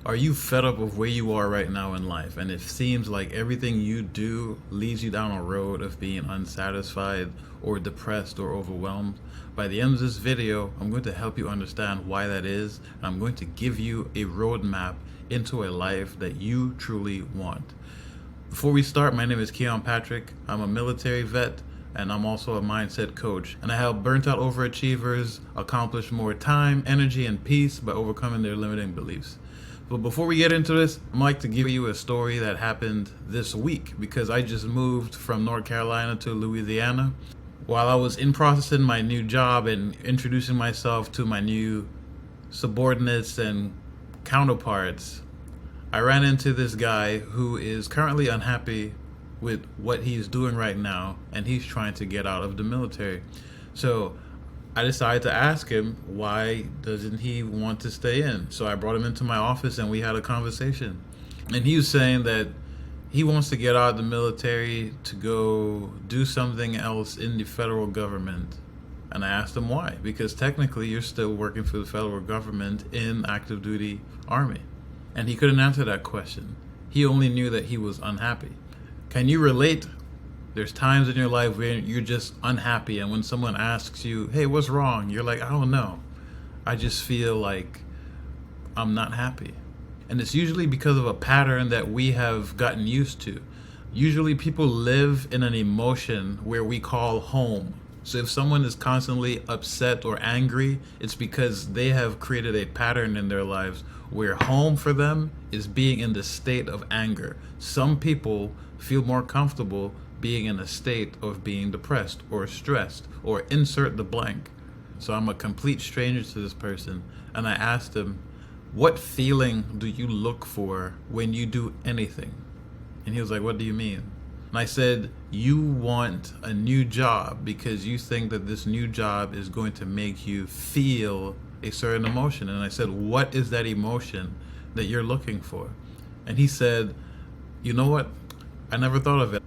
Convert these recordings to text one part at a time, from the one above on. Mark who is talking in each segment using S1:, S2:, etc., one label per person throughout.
S1: Are you fed up with where you are right now in life, and it seems like everything you do leads you down a road of being unsatisfied or depressed or overwhelmed? By the end of this video, I'm going to help you understand why that is, and I'm going to give you a roadmap into a life that you truly want. Before we start, my name is Keon Patrick. I'm a military vet, and I'm also a mindset coach, and I help burnt out overachievers accomplish more time, energy, and peace by overcoming their limiting beliefs. But before we get into this, I'd like to give you a story that happened this week, because I just moved from North Carolina to Louisiana. While I was in processing my new job and introducing myself to my new subordinates and counterparts, I ran into this guy who is currently unhappy with what he's doing right now, and he's trying to get out of the military. So I decided to ask him, why doesn't he want to stay in? So I brought him into my office and we had a conversation. And he was saying that he wants to get out of the military to go do something else in the federal government. And I asked him why, because technically you're still working for the federal government in active duty army. And he couldn't answer that question. He only knew that he was unhappy. Can you relate? There's times in your life where you're just unhappy, and when someone asks you, hey, what's wrong? You're like, I don't know. I just feel like I'm not happy. And it's usually because of a pattern that we have gotten used to. Usually people live in an emotion where we call home. So if someone is constantly upset or angry, it's because they have created a pattern in their lives where home for them is being in the state of anger. Some people feel more comfortable being in a state of being depressed or stressed, or insert the blank. So I'm a complete stranger to this person, and I asked him, what feeling do you look for when you do anything? And he was like, what do you mean? And I said, you want a new job because you think that this new job is going to make you feel a certain emotion. And I said, what is that emotion that you're looking for? And he said, you know what? I never thought of it.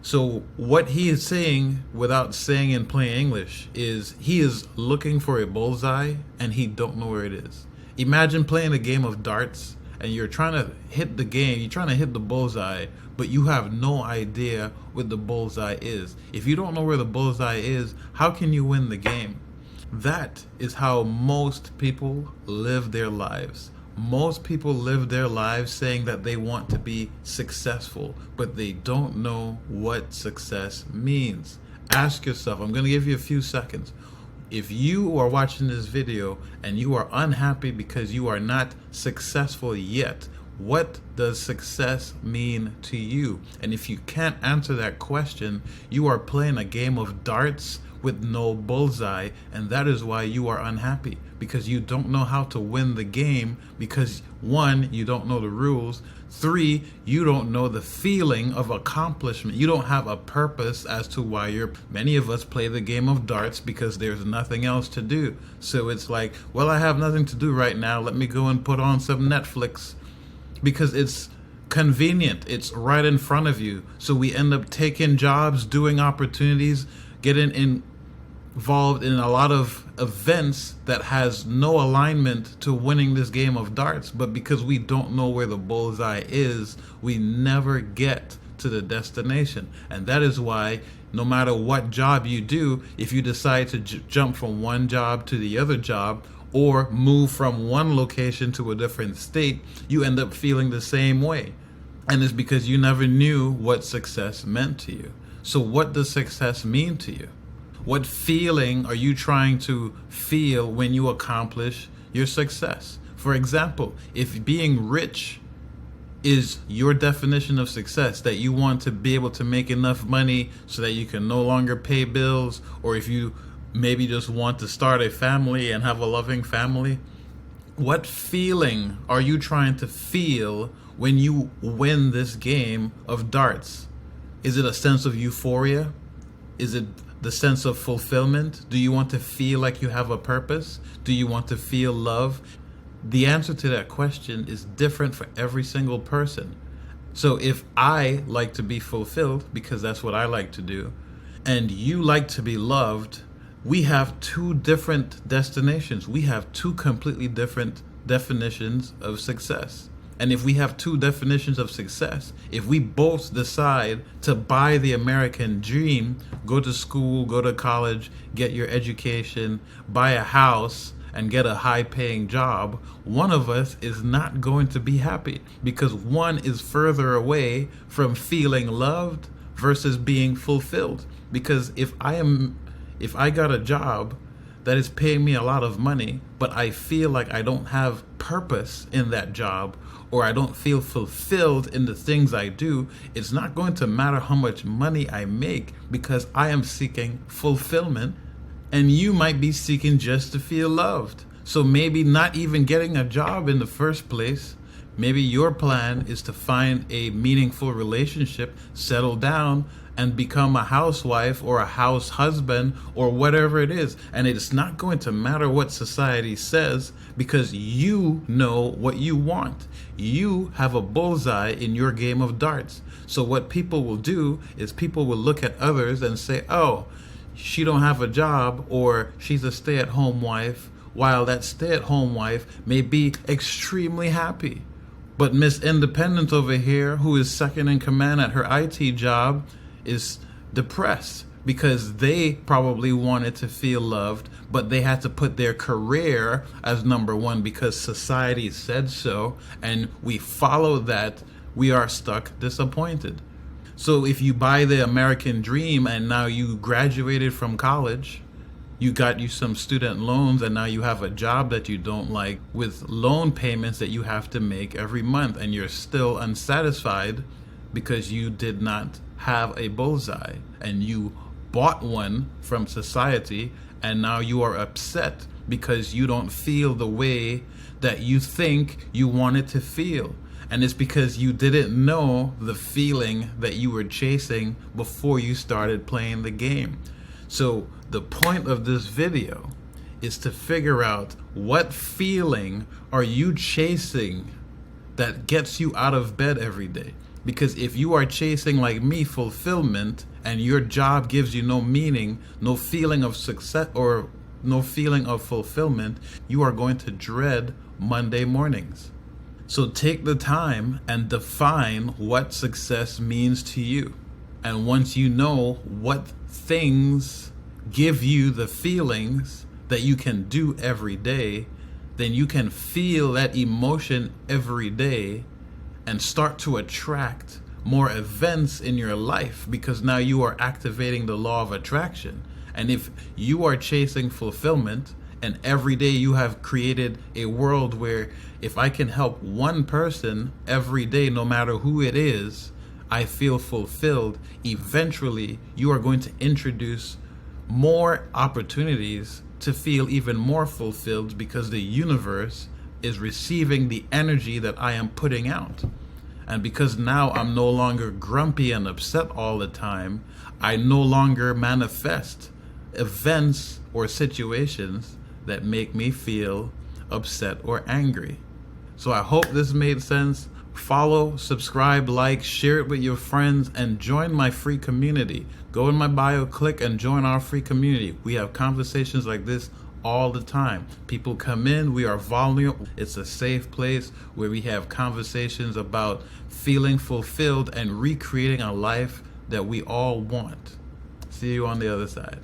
S1: So what he is saying, without saying in plain English, is he is looking for a bullseye and he don't know where it is. Imagine playing a game of darts and you're trying to hit the bullseye, but you have no idea what the bullseye is. If you don't know where the bullseye is, how can you win the game? That is how most people live their lives. Most people live their lives saying that they want to be successful, but they don't know what success means. Ask yourself, I'm going to give you a few seconds. If you are watching this video and you are unhappy because you are not successful yet, what does success mean to you? And if you can't answer that question, you are playing a game of darts with no bullseye, and that is why you are unhappy, because you don't know how to win the game, because 1, you don't know the rules, 3, you don't know the feeling of accomplishment. You don't have a purpose as to why many of us play the game of darts because there's nothing else to do. So it's like, well, I have nothing to do right now, let me go and put on some Netflix, because it's convenient, it's right in front of you. So we end up taking jobs, doing opportunities, getting involved in a lot of events that has no alignment to winning this game of darts, but because we don't know where the bullseye is, we never get to the destination. And that is why no matter what job you do, if you decide to jump from one job to the other job, or move from one location to a different state, you end up feeling the same way. And it's because you never knew what success meant to you. So what does success mean to you? What feeling are you trying to feel when you accomplish your success? For example, if being rich is your definition of success, that you want to be able to make enough money so that you can no longer pay bills, or if you maybe just want to start a family and have a loving family, what feeling are you trying to feel when you win this game of darts? Is it a sense of euphoria? Is it the sense of fulfillment? Do you want to feel like you have a purpose? Do you want to feel love? The answer to that question is different for every single person. So if I like to be fulfilled, because that's what I like to do, and you like to be loved, we have two different destinations. We have two completely different definitions of success. And if we have two definitions of success, if we both decide to buy the American dream, go to school, go to college, get your education, buy a house, and get a high-paying job, one of us is not going to be happy because one is further away from feeling loved versus being fulfilled. Because if I got a job that is paying me a lot of money, but I feel like I don't have purpose in that job, or I don't feel fulfilled in the things I do, it's not going to matter how much money I make because I am seeking fulfillment, and you might be seeking just to feel loved. So maybe not even getting a job in the first place. Maybe your plan is to find a meaningful relationship, settle down, and become a housewife or a house husband or whatever it is. And it's not going to matter what society says because you know what you want. You have a bullseye in your game of darts. So what people will do is people will look at others and say, oh, she don't have a job, or she's a stay-at-home wife, while that stay-at-home wife may be extremely happy. But Miss Independent over here, who is second in command at her IT job, is depressed because they probably wanted to feel loved, but they had to put their career as number one because society said so, and we follow that. We are stuck disappointed. So if you buy the American dream and now you graduated from college, you got you some student loans, and now you have a job that you don't like with loan payments that you have to make every month, and you're still unsatisfied because you did not have a bullseye and you bought one from society, and now you are upset because you don't feel the way that you think you wanted to feel. And it's because you didn't know the feeling that you were chasing before you started playing the game. So the point of this video is to figure out what feeling are you chasing that gets you out of bed every day. Because if you are chasing, like me, fulfillment, and your job gives you no meaning, no feeling of success, or no feeling of fulfillment, you are going to dread Monday mornings. So take the time and define what success means to you. And once you know what things give you the feelings that you can do every day, then you can feel that emotion every day and start to attract more events in your life, because now you are activating the law of attraction. And if you are chasing fulfillment, and every day you have created a world where if I can help one person every day, no matter who it is, I feel fulfilled, eventually you are going to introduce more opportunities to feel even more fulfilled, because the universe is receiving the energy that I am putting out. And because now I'm no longer grumpy and upset all the time, I no longer manifest events or situations that make me feel upset or angry. So I hope this made sense. Follow, subscribe, like, share it with your friends, and join my free community. Go in my bio, click, and join our free community. We have conversations like this all the time. People come in, we are vulnerable. It's a safe place where we have conversations about feeling fulfilled and recreating a life that we all want. See you on the other side.